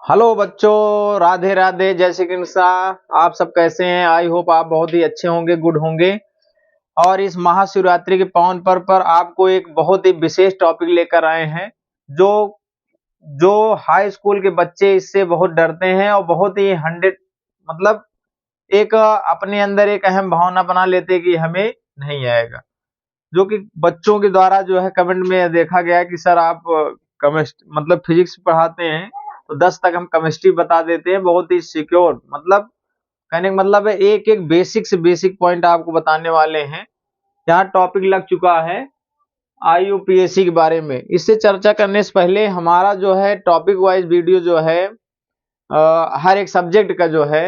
Hello बच्चों, राधे राधे, जय श्री कृष्ण। आप सब कैसे हैं? आई होप आप बहुत ही अच्छे होंगे, गुड होंगे। और इस महाशिवरात्रि के पावन पर्व पर आपको एक बहुत ही विशेष टॉपिक लेकर आए हैं जो जो हाई स्कूल के बच्चे इससे बहुत डरते हैं और बहुत ही 100 मतलब एक अपने अंदर एक अहम भावना बना लेते हैं कि हमें नहीं आएगा। जो कि बच्चों के द्वारा जो है कमेंट में देखा गया है कि सर आप केमिस्ट्री मतलब फिजिक्स पढ़ाते हैं तो 10 तक हम केमिस्ट्री बता देते हैं, बहुत ही सिक्योर। मतलब कहने का मतलब है एक एक बेसिक से बेसिक पॉइंट आपको बताने वाले हैं। यहाँ टॉपिक लग चुका है आईयूपीएससी के बारे में। इससे चर्चा करने से पहले हमारा जो है टॉपिक वाइज वीडियो जो है हर एक सब्जेक्ट का जो है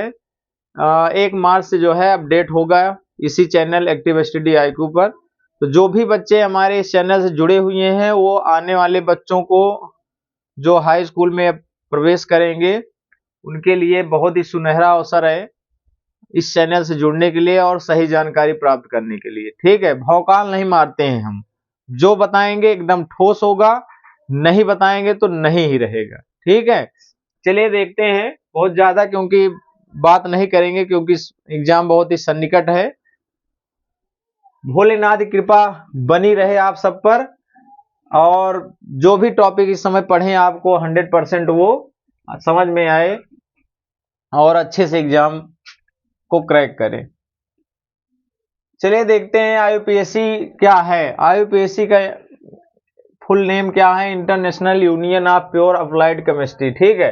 1 मार्च से जो है अपडेट होगा इसी चैनल एक्टिव स्टडी आईक्यू पर। तो जो भी बच्चे हमारे इस चैनल से जुड़े हुए हैं वो आने वाले बच्चों को जो हाई स्कूल में प्रवेश करेंगे उनके लिए बहुत ही सुनहरा अवसर है इस चैनल से जुड़ने के लिए और सही जानकारी प्राप्त करने के लिए। ठीक है, भौकाल नहीं मारते हैं हम, जो बताएंगे एकदम ठोस होगा, नहीं बताएंगे तो नहीं ही रहेगा। ठीक है, चलिए देखते हैं। बहुत ज्यादा क्योंकि बात नहीं करेंगे क्योंकि एग्जाम बहुत ही सन्निकट है। भोलेनाथ की कृपा बनी रहे आप सब पर, और जो भी टॉपिक इस समय पढ़ें आपको 100% वो समझ में आए और अच्छे से एग्जाम को क्रैक करें। चलिए देखते हैं आईयूपीएससी क्या है। आईयूपीएससी का फुल नेम क्या है? International union of pure applied chemistry. ठीक है,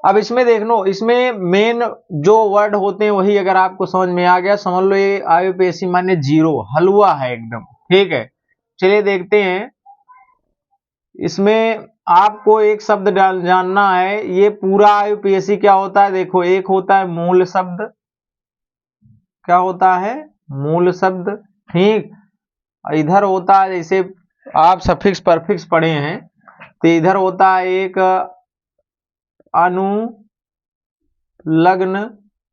अब इसमें देख लो, इसमें मेन जो वर्ड होते हैं वही अगर आपको समझ में आ गया समझ लो ये आईयूपीएससी माने जीरो, हलवा है एकदम। ठीक है, चलिए देखते हैं। इसमें आपको एक शब्द जानना है, ये पूरा आईयूपीएससी क्या होता है। देखो, एक होता है मूल शब्द। क्या होता है? मूल शब्द। ठीक, इधर होता है, जैसे आप सफिक्स परफिक्स पढ़े हैं तो इधर होता है एक अनुलग्न।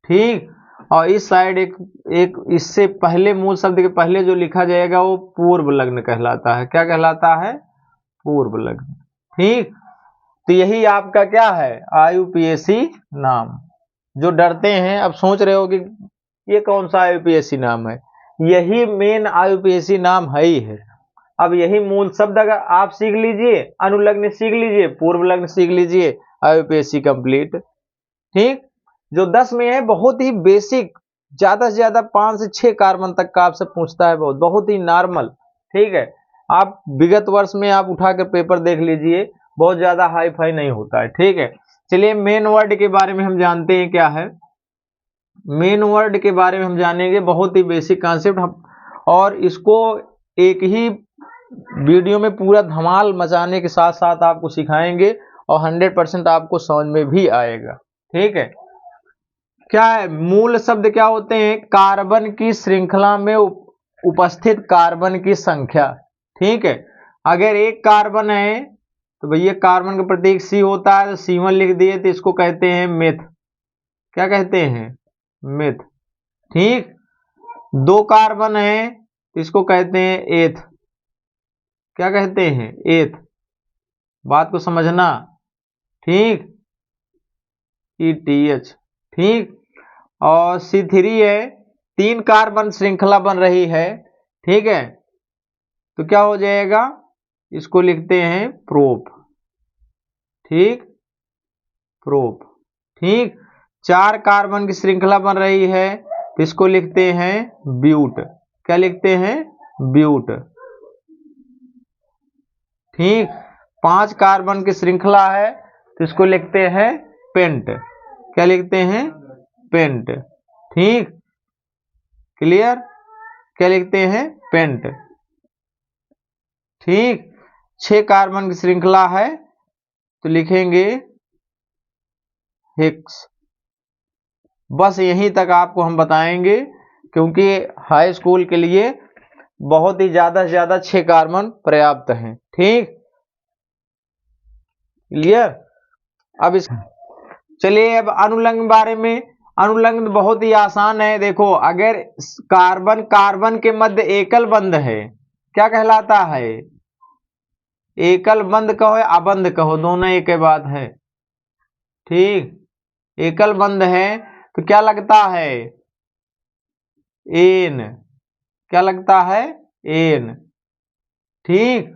ठीक, और इस साइड एक इससे पहले मूल शब्द के पहले जो लिखा जाएगा वो पूर्व लग्न कहलाता है। क्या कहलाता है? पूर्व लग्न। ठीक, तो यही आपका क्या है? आईयूपीएससी नाम। जो डरते हैं, अब सोच रहे हो कि ये कौन सा आईयूपीएससी नाम है, यही मेन आईयूपीएससी नाम है ही है। अब यही मूल शब्द अगर आप सीख लीजिए, अनुलग्न सीख लीजिए, पूर्व लग्न सीख लीजिए, आईयूपीएससी कंप्लीट। ठीक, जो 10 में है बहुत ही बेसिक, ज्यादा से ज्यादा 5 से 6 कार्बन तक का आपसे पूछता है, बहुत बहुत ही नॉर्मल। ठीक है, आप विगत वर्ष में आप उठाकर पेपर देख लीजिए, बहुत ज्यादा हाई फाई नहीं होता है। ठीक है, चलिए मेन वर्ड के बारे में हम जानते हैं क्या है। मेन वर्ड के बारे में हम जानेंगे, बहुत ही बेसिक कॉन्सेप्ट हम, और इसको एक ही वीडियो में पूरा धमाल मचाने के साथ साथ आपको सिखाएंगे और 100% आपको समझ में भी आएगा। ठीक है, क्या है मूल शब्द? क्या होते हैं? कार्बन की श्रृंखला में उपस्थित कार्बन की संख्या। ठीक है, अगर एक कार्बन है तो भैया कार्बन का प्रतीक सी होता है, तो C1 लिख दिए तो इसको कहते हैं मेथ। क्या कहते हैं? मेथ। ठीक, 2 कार्बन है तो इसको कहते हैं एथ। क्या कहते हैं? एथ। बात को समझना। ठीक, ETH। ठीक, और C3 है, 3 कार्बन श्रृंखला बन रही है। ठीक है, तो क्या हो जाएगा? इसको लिखते हैं प्रोप। ठीक, प्रोप। ठीक, 4 कार्बन की श्रृंखला बन रही है तो इसको लिखते हैं ब्यूट। क्या लिखते हैं? ब्यूट। ठीक, 5 कार्बन की श्रृंखला है तो इसको लिखते हैं पेंट। क्या लिखते हैं? पेंट। ठीक, क्लियर? क्या लिखते हैं? पेंट। ठीक, 6 कार्बन की श्रृंखला है तो लिखेंगे हेक्स। बस यहीं तक आपको हम बताएंगे क्योंकि हाई स्कूल के लिए बहुत ही ज्यादा से ज्यादा 6 कार्बन पर्याप्त हैं। ठीक, क्लियर? अब इस चलिए अब अनुलग्न बारे में। अनुलग्न बहुत ही आसान है। देखो, अगर कार्बन कार्बन के मध्य एकल बंध है, क्या कहलाता है? एकल बंध कहो या अबंध कहो, दोनों एक ही बात है। ठीक, एकल बंध है तो क्या लगता है, एन, क्या लगता है, एन। ठीक,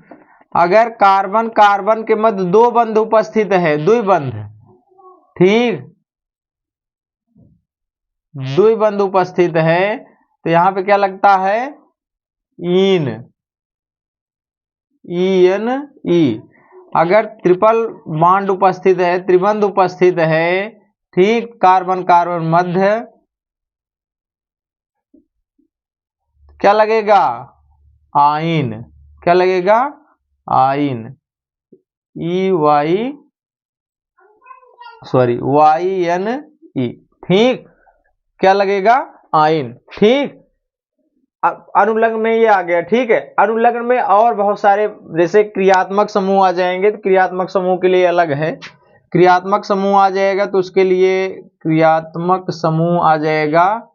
अगर कार्बन कार्बन के मध्य दो बंध उपस्थित है, द्विबंध, ठीक, द्विबंध उपस्थित है तो यहां पे क्या लगता है, इन, एन ई। अगर ट्रिपल बॉन्ड उपस्थित है, त्रिबंध उपस्थित है, ठीक, कार्बन कार्बन मध्य, क्या लगेगा, आइन, क्या लगेगा, आइन, E Y sorry Y N E. ठीक, क्या लगेगा, आइन। ठीक, अनुलग्न में ये आ गया। ठीक है, अनुलग्न में और बहुत सारे जैसे क्रियात्मक समूह आ जाएंगे तो क्रियात्मक समूह के लिए अलग है, क्रियात्मक समूह आ जाएगा तो उसके लिए क्रियात्मक समूह आ जाएगा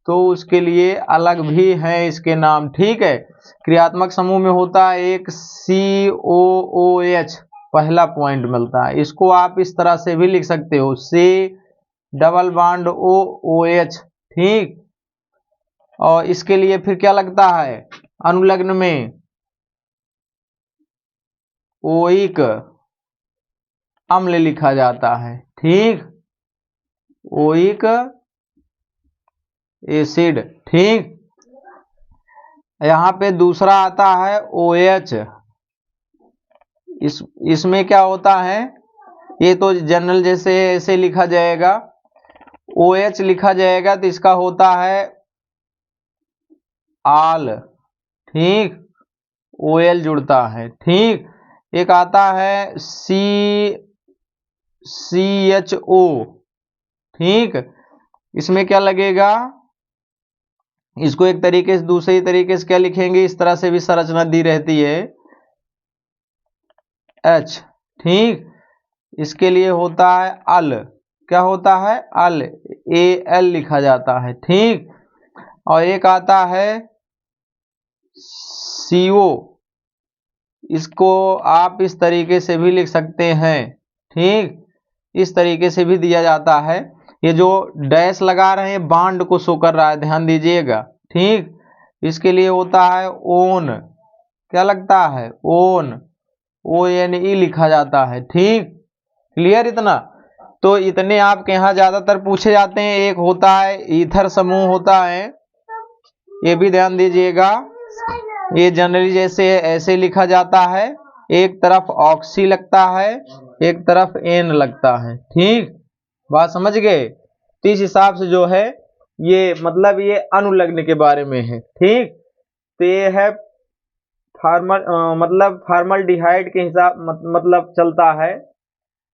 तो उसके लिए अलग भी है इसके नाम। ठीक है, क्रियात्मक समूह में होता है एक COOH, पहला पॉइंट मिलता है, इसको आप इस तरह से भी लिख सकते हो, C डबल बॉन्ड OH। ठीक, और इसके लिए फिर क्या लगता है, अनुलग्न में ओइक अम्ल लिखा जाता है। ठीक, ओइक एसिड। ठीक, यहां पे दूसरा आता है OH, इसमें क्या होता है, ये तो जनरल जैसे ऐसे लिखा जाएगा, OH लिखा जाएगा तो इसका होता है आल। ठीक, OL जुड़ता है। ठीक, एक आता है CHO। ठीक, इसमें क्या लगेगा, इसको एक तरीके से दूसरे तरीके से क्या लिखेंगे, इस तरह से भी संरचना दी रहती है, H। ठीक, इसके लिए होता है अल, क्या होता है, अल, AL लिखा जाता है। ठीक, और एक आता है CO, इसको आप इस तरीके से भी लिख सकते हैं। ठीक, इस तरीके से भी दिया जाता है, ये जो डैश लगा रहे हैं बॉन्ड को शो कर रहा है, ध्यान दीजिएगा। ठीक, इसके लिए होता है ओन, क्या लगता है, ओन, ONE लिखा जाता है। ठीक, क्लियर इतना, तो इतने आपके यहाँ ज्यादातर पूछे जाते हैं। एक होता है ईथर समूह होता है, ये भी ध्यान दीजिएगा, ये जनरली जैसे ऐसे लिखा जाता है, एक तरफ ऑक्सी लगता है, एक तरफ एन लगता है। ठीक, बात समझ गए, तो इस हिसाब से जो है ये मतलब ये अनुलग्न के बारे में है। ठीक, तो ये है मतलब फार्मल्डिहाइड के हिसाब मतलब चलता है,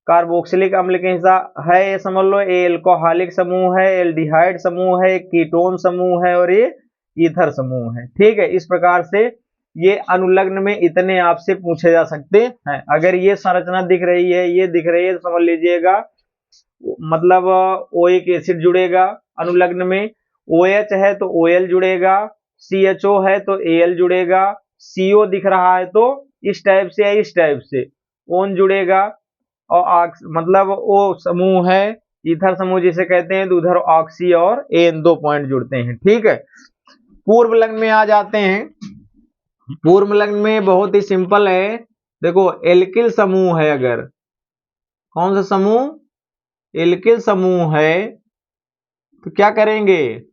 कार्बोक्सिलिक अम्ल के हिसाब है, ये समझ लो, ये एल्कोहलिक समूह है, एल्डिहाइड समूह है, कीटोन समूह है और ये ईथर समूह है। ठीक है, इस प्रकार से ये अनुलग्न में इतने आपसे पूछे जा सकते हैं। अगर ये संरचना दिख रही है, ये दिख रही है तो समझ लीजिएगा मतलब ओइक एसिड जुड़ेगा अनुलग्न में, OH है तो OL जुड़ेगा, CHO है तो AL जुड़ेगा, CO दिख रहा है तो इस टाइप से या इस टाइप से ओन जुड़ेगा, और मतलब वो समूह है ईथर समूह जिसे कहते हैं, तो उधर ऑक्सी और एन दो पॉइंट जुड़ते हैं। ठीक है, पूर्व लग्न में आ जाते हैं। पूर्व लग्न में बहुत ही सिंपल है, देखो एल्किल समूह है, अगर कौन सा समूह, एल्किल समूह है तो क्या करेंगे,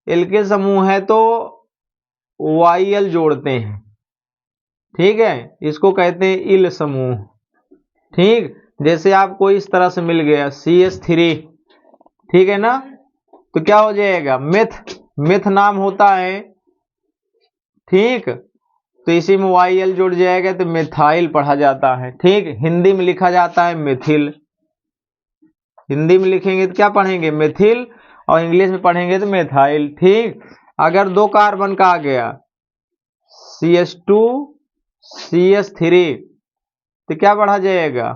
एल्किल समूह है तो YL जोड़ते हैं। ठीक है, इसको कहते हैं इल समूह। ठीक, जैसे आपको इस तरह से मिल गया CH3, ठीक है ना, तो क्या हो जाएगा, मिथ नाम होता है। ठीक, तो इसी में YL जुड़ जाएगा तो मिथाइल पढ़ा जाता है। ठीक, हिंदी में लिखा जाता है मिथिल, हिंदी में लिखेंगे तो क्या पढ़ेंगे, मिथिल, और इंग्लिश में पढ़ेंगे तो मिथाइल। ठीक, अगर दो कार्बन का आ गया CH2 CH3 तो क्या पढ़ा जाएगा,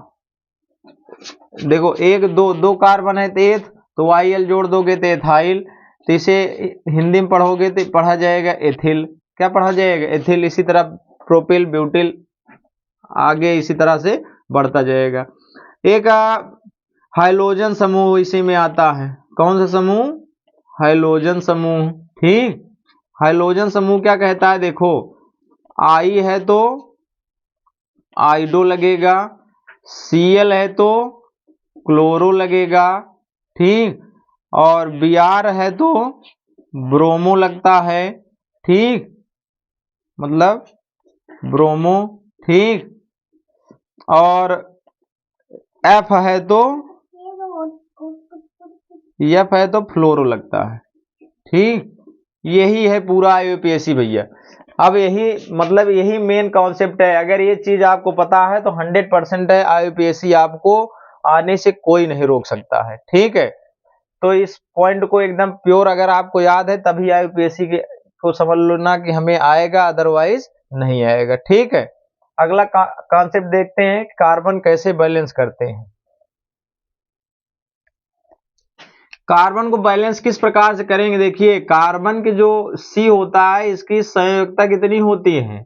देखो एक दो कार्बन है तो एथ, तो YL जोड़ दोगे तो एथाइल, तो इसे हिंदी में पढ़ोगे तो पढ़ा जाएगा एथिल, क्या पढ़ा जाएगा, एथिल। इसी तरह प्रोपिल ब्यूटिल आगे इसी तरह से बढ़ता जाएगा। एक हाइड्रोजन समूह इसी में आता है। कौन सा समूह? हाइड्रोजन समूह। ठीक, हाइड्रोजन समूह क्या कहता है? देखो, आई है तो आइडो लगेगा, Cl है तो क्लोरो लगेगा। ठीक, और Br है तो ब्रोमो लगता है। ठीक, मतलब ब्रोमो। ठीक, और F है तो फ्लोरो लगता है। ठीक, यही है पूरा IUPAC भैया। अब यही मतलब यही मेन कॉन्सेप्ट है। अगर ये चीज आपको पता है तो 100% है, IUPAC आपको आने से कोई नहीं रोक सकता है। ठीक है, तो इस पॉइंट को एकदम प्योर अगर आपको याद है तभी IUPAC को समझ लो ना कि हमें आएगा, अदरवाइज नहीं आएगा। ठीक है, अगला कॉन्सेप्ट देखते हैं, कार्बन कैसे बैलेंस करते हैं। कार्बन को बैलेंस किस प्रकार से करेंगे? देखिए, कार्बन के जो C होता है इसकी संयोजकता कितनी होती है?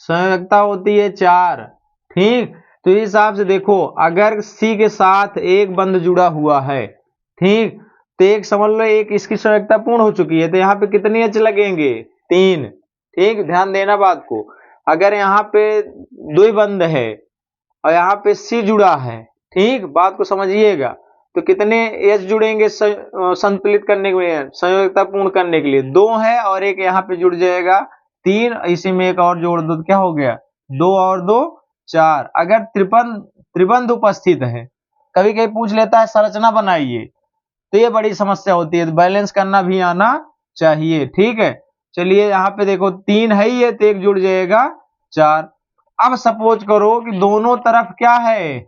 संयोजकता होती है 4। ठीक, तो इस हिसाब से देखो, अगर C के साथ एक बंध जुड़ा हुआ है, ठीक, तो एक समझ लो एक इसकी संयोजकता पूर्ण हो चुकी है, तो यहाँ पे कितने H लगेंगे? 3। ठीक, ध्यान देना बात को। अगर यहाँ पे द्विबंध है और यहाँ पे C जुड़ा है, ठीक, बात को समझिएगा, तो कितने H जुड़ेंगे संतुलित करने के लिए, संयोजकता पूर्ण करने के लिए? 2 है, और एक यहाँ पे जुड़ जाएगा 3, इसी में एक और जोड़ दो तो क्या हो गया? 2 और 2 4। अगर त्रिबंध उपस्थित है, कभी कभी पूछ लेता है संरचना बनाइए, तो ये बड़ी समस्या होती है, बैलेंस करना भी आना चाहिए। ठीक है, चलिए यहाँ पे देखो 3 है ही है, तो एक जुड़ जाएगा 4। अब सपोज करो कि दोनों तरफ क्या है?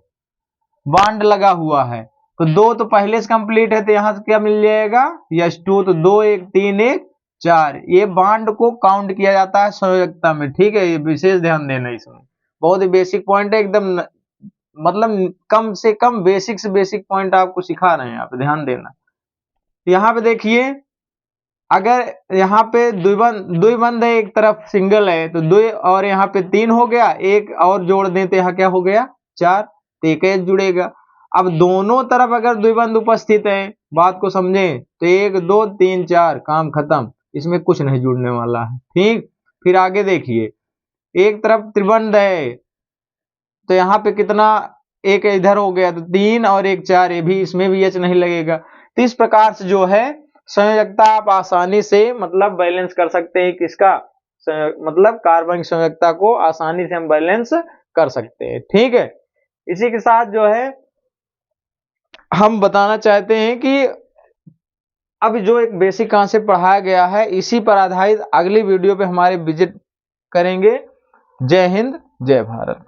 बॉन्ड लगा हुआ है, तो 2 तो पहले से कंप्लीट है, तो यहाँ से क्या मिल जाएगा? H2, तो 2 1 3 1 4। ये बॉन्ड को काउंट किया जाता है संयोजकता में। ठीक है, ये विशेष ध्यान देना, इसमें बहुत ही बेसिक पॉइंट है, एकदम मतलब कम से कम बेसिक से बेसिक पॉइंट आपको सिखा रहे हैं, आप ध्यान देना। यहाँ पे देखिए, अगर यहाँ पे द्विबंध है, एक तरफ सिंगल है, तो 2 और यहाँ पे 3 हो गया, एक और जोड़ दें तो यहाँ क्या हो गया? 4, तो एक H जुड़ेगा। अब दोनों तरफ अगर द्विबंध उपस्थित है, बात को समझें, तो 1 2 3 4, काम खत्म, इसमें कुछ नहीं जुड़ने वाला है। ठीक, फिर आगे देखिए, एक तरफ त्रिबंध है, तो यहाँ पे कितना? एक इधर हो गया, तो 3 और 1 4, ये भी, इसमें भी H नहीं लगेगा। तो इस प्रकार से जो है संयोजकता आप आसानी से मतलब बैलेंस कर सकते हैं। किसका? मतलब कार्बन की संयोजकता को आसानी से हम बैलेंस कर सकते हैं। ठीक है, इसी के साथ जो है हम बताना चाहते हैं कि अब जो एक बेसिक कॉन्सेप्ट पढ़ाया गया है, इसी पर आधारित अगली वीडियो पे हमारे विजिट करेंगे। जय हिंद, जय भारत।